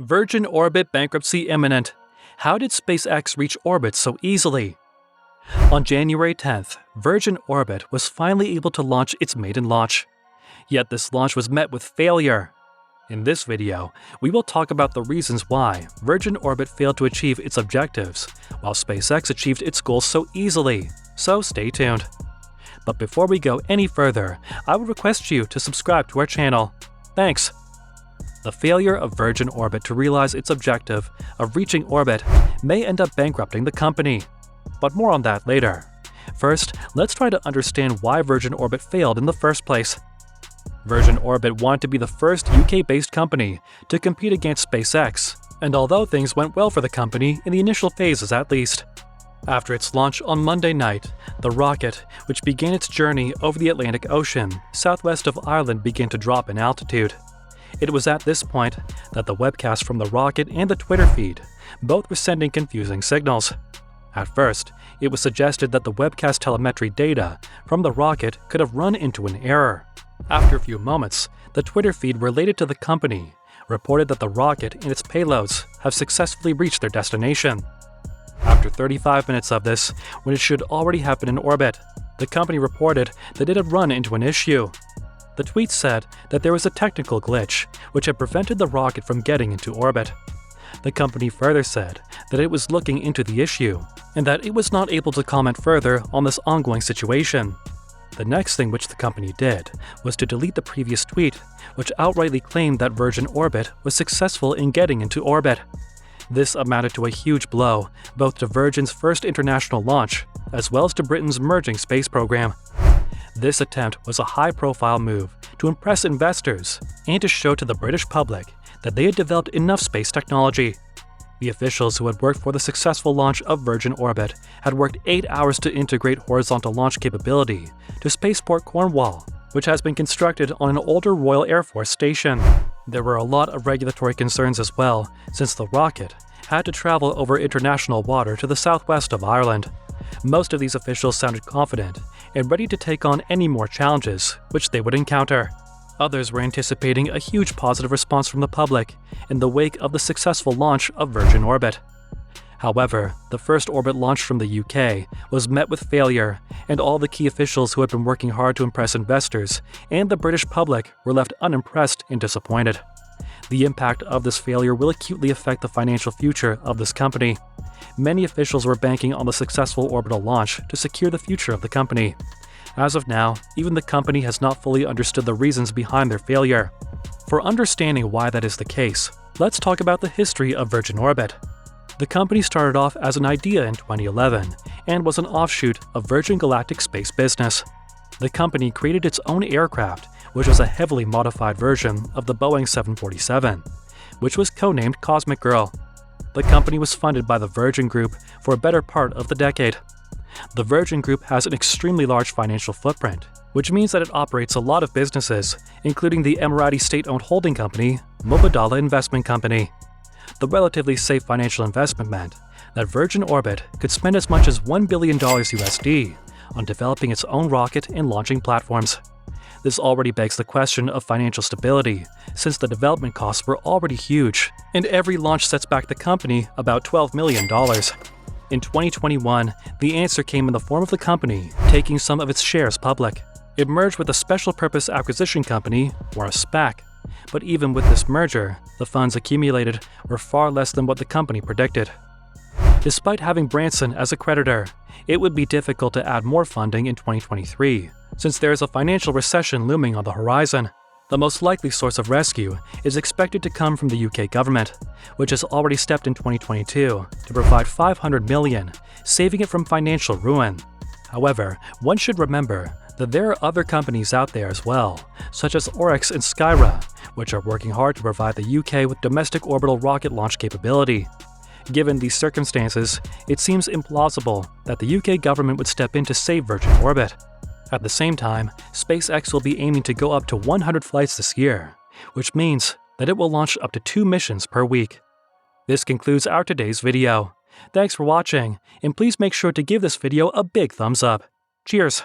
Virgin Orbit bankruptcy imminent. How did SpaceX reach orbit so easily? On January 10th, Virgin Orbit was finally able to launch its maiden launch. Yet this launch was met with failure. In this video, we will talk about the reasons why Virgin Orbit failed to achieve its objectives, while SpaceX achieved its goals so easily. So stay tuned. But before we go any further, I would request you to subscribe to our channel. Thanks! The failure of Virgin Orbit to realize its objective of reaching orbit may end up bankrupting the company. But more on that later. First, let's try to understand why Virgin Orbit failed in the first place. Virgin Orbit wanted to be the first UK-based company to compete against SpaceX, and although things went well for the company in the initial phases at least. After its launch on Monday night, the rocket, which began its journey over the Atlantic Ocean southwest of Ireland, began to drop in altitude. It was at this point that the webcast from the rocket and the Twitter feed both were sending confusing signals. At first, it was suggested that the webcast telemetry data from the rocket could have run into an error. After a few moments, the Twitter feed related to the company reported that the rocket and its payloads have successfully reached their destination. After 35 minutes of this, when it should already have been in orbit, the company reported that it had run into an issue. The tweet said that there was a technical glitch which had prevented the rocket from getting into orbit. The company further said that it was looking into the issue and that it was not able to comment further on this ongoing situation. The next thing which the company did was to delete the previous tweet, which outrightly claimed that Virgin Orbit was successful in getting into orbit. This amounted to a huge blow both to Virgin's first international launch as well as to Britain's emerging space program. This attempt was a high-profile move to impress investors and to show to the British public that they had developed enough space technology. The officials who had worked for the successful launch of Virgin Orbit had worked 8 hours to integrate horizontal launch capability to Spaceport Cornwall, which has been constructed on an older Royal Air Force station. There were a lot of regulatory concerns as well, since the rocket had to travel over international water to the southwest of Ireland. Most of these officials sounded confident and ready to take on any more challenges which they would encounter. Others were anticipating a huge positive response from the public in the wake of the successful launch of Virgin Orbit. However, the first orbit launch from the UK was met with failure, and all the key officials who had been working hard to impress investors and the British public were left unimpressed and disappointed. The impact of this failure will acutely affect the financial future of this company. Many officials were banking on the successful orbital launch to secure the future of the company. As of now, even the company has not fully understood the reasons behind their failure. For understanding why that is the case, let's talk about the history of Virgin Orbit. The company started off as an idea in 2011 and was an offshoot of Virgin Galactic Space business. The company created its own aircraft, which was a heavily modified version of the Boeing 747, which was codenamed Cosmic Girl. The company was funded by the Virgin Group for a better part of the decade. The Virgin Group has an extremely large financial footprint, which means that it operates a lot of businesses, including the Emirati state-owned holding company, Mubadala Investment Company. The relatively safe financial investment meant that Virgin Orbit could spend as much as $1 billion USD on developing its own rocket and launching platforms. This already begs the question of financial stability, since the development costs were already huge, and every launch sets back the company about $12 million. In 2021, the answer came in the form of the company taking some of its shares public. It merged with a special purpose acquisition company, or a SPAC. But even with this merger, the funds accumulated were far less than what the company predicted. Despite having Branson as a creditor, it would be difficult to add more funding in 2023, since there is a financial recession looming on the horizon. The most likely source of rescue is expected to come from the UK government, which has already stepped in 2022 to provide $500 million, saving it from financial ruin. However, one should remember that there are other companies out there as well, such as Oryx and Skyra, which are working hard to provide the UK with domestic orbital rocket launch capability. Given these circumstances, it seems implausible that the UK government would step in to save Virgin Orbit. At the same time, SpaceX will be aiming to go up to 100 flights this year, which means that it will launch up to 2 missions per week. This concludes our today's video. Thanks for watching, and please make sure to give this video a big thumbs up. Cheers!